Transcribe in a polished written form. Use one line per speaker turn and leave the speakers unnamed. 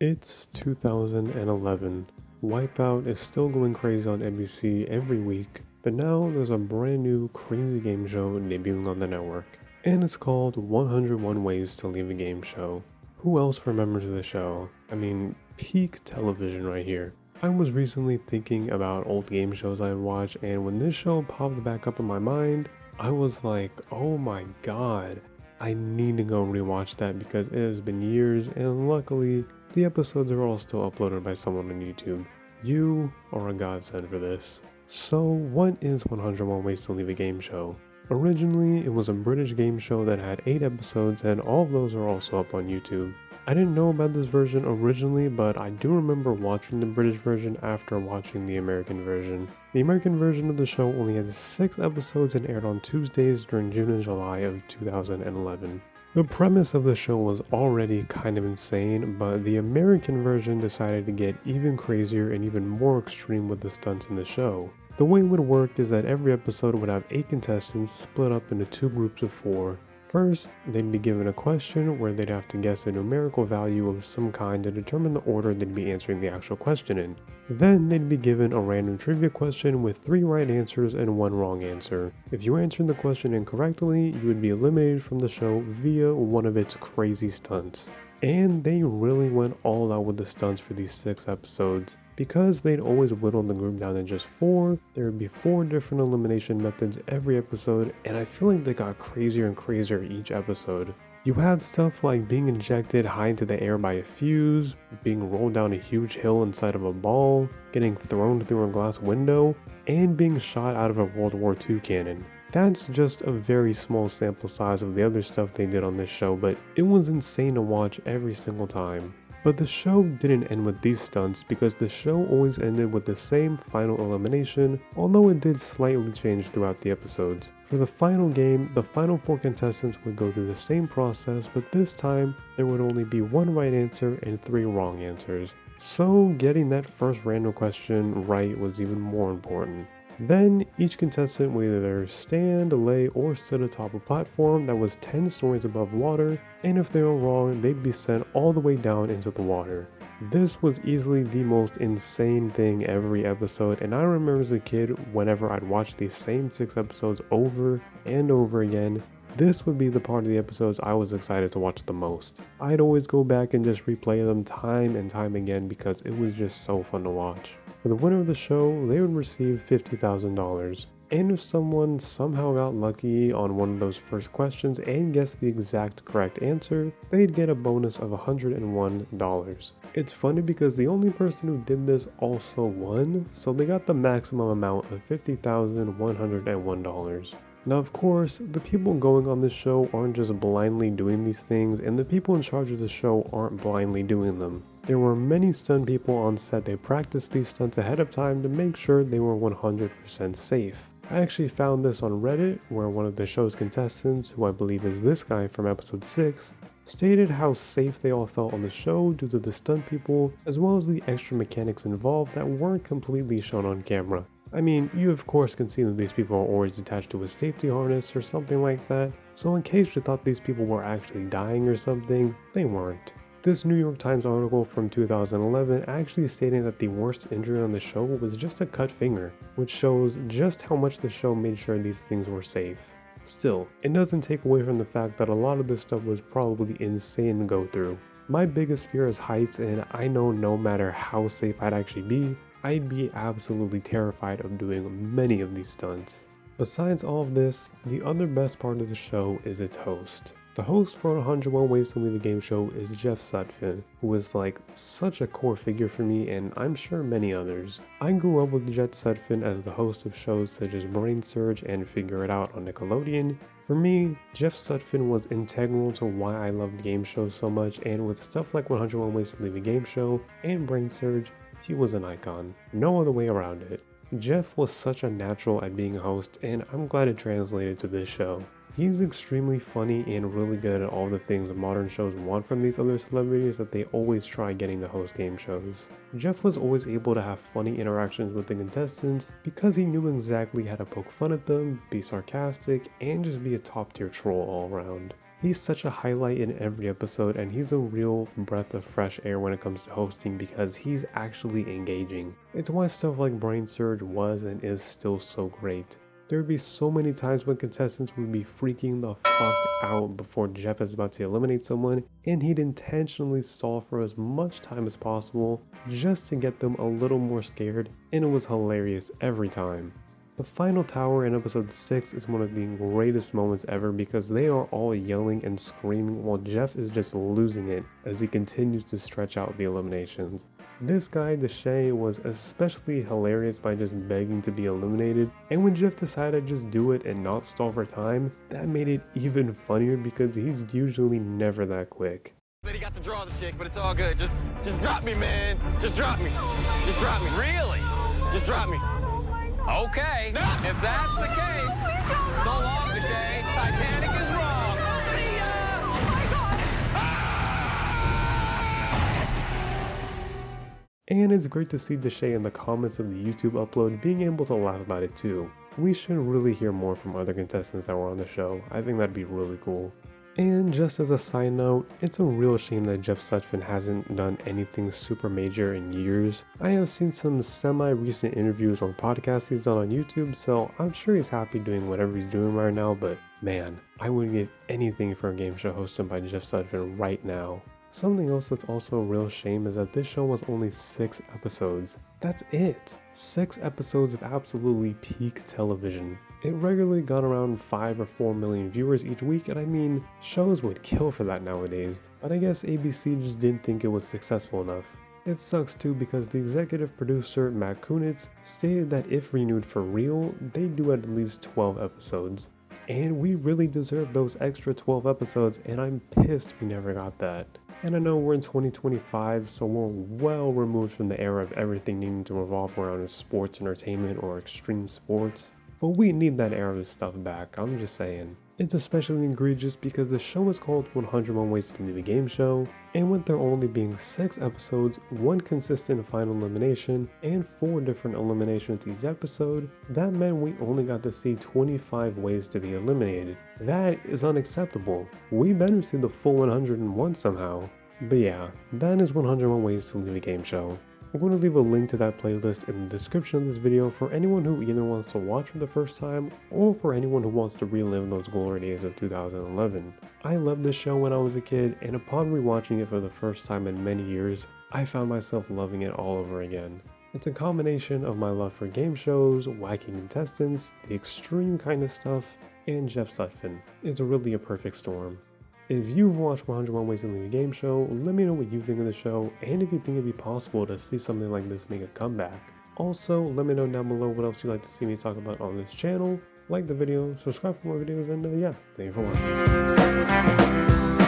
It's 2011. Wipeout is still going crazy on NBC every week, but now there's a brand new crazy game show debuting on the network. And it's called 101 Ways to Leave a Game Show. Who else remembers the show? I mean, peak television right here. I was recently thinking about old game shows I would watch, and when this show popped back up in my mind, I was like, oh my god, I need to go rewatch that because it has been years, and luckily, the episodes are all still uploaded by someone on YouTube. You are a godsend for this. So, what is 101 Ways to Leave a Game Show? Originally, it was a British game show that had 8 episodes, and all of those are also up on YouTube. I didn't know about this version originally, but I do remember watching the British version after watching the American version. The American version of the show only had 6 episodes and aired on Tuesdays during June and July of 2011. The premise of the show was already kind of insane, but the American version decided to get even crazier and even more extreme with the stunts in the show. The way it would work is that every episode would have 8 contestants split up into 2 groups of 4. First, they'd be given a question where they'd have to guess a numerical value of some kind to determine the order they'd be answering the actual question in. Then they'd be given a random trivia question with 3 right answers and 1 wrong answer. If you answered the question incorrectly, you would be eliminated from the show via one of its crazy stunts. And they really went all out with the stunts for these 6 episodes. Because they'd always whittled the group down to just 4, there would be 4 different elimination methods every episode, and I feel like they got crazier and crazier each episode. You had stuff like being injected high into the air by a fuse, being rolled down a huge hill inside of a ball, getting thrown through a glass window, and being shot out of a World War II cannon. That's just a very small sample size of the other stuff they did on this show, but it was insane to watch every single time. But the show didn't end with these stunts because the show always ended with the same final elimination, although it did slightly change throughout the episodes. For the final game, the final 4 contestants would go through the same process, but this time there would only be 1 right answer and 3 wrong answers. So getting that first random question right was even more important. Then, each contestant would either stand, lay, or sit atop a platform that was 10 stories above water, and if they were wrong, they'd be sent all the way down into the water. This was easily the most insane thing every episode, and I remember as a kid, whenever I'd watch these same 6 episodes over and over again, this would be the part of the episodes I was excited to watch the most. I'd always go back and just replay them time and time again because it was just so fun to watch. For the winner of the show, they would receive $50,000. And if someone somehow got lucky on one of those first questions and guessed the exact correct answer, they'd get a bonus of $101. It's funny because the only person who did this also won, so they got the maximum amount of $50,101. Now of course, the people going on this show aren't just blindly doing these things, and the people in charge of the show aren't blindly doing them. There were many stunt people on set that practiced these stunts ahead of time to make sure they were 100% safe. I actually found this on Reddit, where one of the show's contestants, who I believe is this guy from episode 6, stated how safe they all felt on the show due to the stunt people, as well as the extra mechanics involved that weren't completely shown on camera. I mean, you of course can see that these people are always attached to a safety harness or something like that, so in case you thought these people were actually dying or something, they weren't. This New York Times article from 2011 actually stated that the worst injury on the show was just a cut finger, which shows just how much the show made sure these things were safe. Still, it doesn't take away from the fact that a lot of this stuff was probably insane to go through. My biggest fear is heights, and I know no matter how safe I'd actually be, I'd be absolutely terrified of doing many of these stunts. Besides all of this, the other best part of the show is its host. The host for 101 Ways to Leave a Game Show is Jeff Sutphin, who is like such a core figure for me and I'm sure many others. I grew up with Jeff Sutphin as the host of shows such as Brain Surge and Figure It Out on Nickelodeon. For me, Jeff Sutphin was integral to why I loved game shows so much, and with stuff like 101 Ways to Leave a Game Show and Brain Surge, he was an icon. No other way around it. Jeff was such a natural at being a host, and I'm glad it translated to this show. He's extremely funny and really good at all the things modern shows want from these other celebrities that they always try getting to host game shows. Jeff was always able to have funny interactions with the contestants because he knew exactly how to poke fun at them, be sarcastic, and just be a top tier troll all around. He's such a highlight in every episode, and he's a real breath of fresh air when it comes to hosting because he's actually engaging. It's why stuff like Brain Surge was and is still so great. There would be so many times when contestants would be freaking the fuck out before Jeff is about to eliminate someone, and he'd intentionally stall for as much time as possible just to get them a little more scared, and it was hilarious every time. The final tower in episode 6 is one of the greatest moments ever because they are all yelling and screaming while Jeff is just losing it as he continues to stretch out the eliminations. This guy, Deshae, was especially hilarious by just begging to be eliminated, and when Jeff decided to just do it and not stall for time, that made it even funnier because he's usually never that quick.
He got to draw the chick, but it's all good. Just drop me, man. Just drop me. Just drop me. Really? Just drop me. Okay. No. If that's the case, so long, Deshae. Titanic is wrong. See ya.
Oh my God.
And it's great to see Deshae in the comments of the YouTube upload being able to laugh about it too. We should really hear more from other contestants that were on the show. I think that'd be really cool. And just as a side note, it's a real shame that Jeff Sutphin hasn't done anything super major in years. I have seen some semi-recent interviews or podcasts he's done on YouTube, so I'm sure he's happy doing whatever he's doing right now, but man, I would give anything for a game show hosted by Jeff Sutphin right now. Something else that's also a real shame is that this show was only 6 episodes. That's it! 6 episodes of absolutely peak television. It regularly got around 5 or 4 million viewers each week, and I mean, shows would kill for that nowadays, but I guess ABC just didn't think it was successful enough. It sucks too because the executive producer, Matt Kunitz, stated that if renewed for real, they'd do at least 12 episodes. And we really deserve those extra 12 episodes, and I'm pissed we never got that. And I know we're in 2025, so we're well removed from the era of everything needing to revolve around sports entertainment or extreme sports. But we need that era of stuff back, I'm just saying. It's especially egregious because the show is called 101 Ways to Leave a Game Show, and with there only being 6 episodes, 1 consistent final elimination, and 4 different eliminations each episode, that meant we only got to see 25 ways to be eliminated. That is unacceptable. We better see the full 101 somehow. But yeah, that is 101 Ways to Leave a Game Show. I'm going to leave a link to that playlist in the description of this video for anyone who either wants to watch for the first time or for anyone who wants to relive those glory days of 2011. I loved this show when I was a kid, and upon rewatching it for the first time in many years, I found myself loving it all over again. It's a combination of my love for game shows, wacky contestants, the extreme kind of stuff, and Jeff Sutphin. It's really a perfect storm. If you've watched 101 Ways to Leave a Game Show, let me know what you think of the show and if you think it'd be possible to see something like this make a comeback. Also, let me know down below what else you'd like to see me talk about on this channel. Like the video, subscribe for more videos, and yeah, thank you for watching.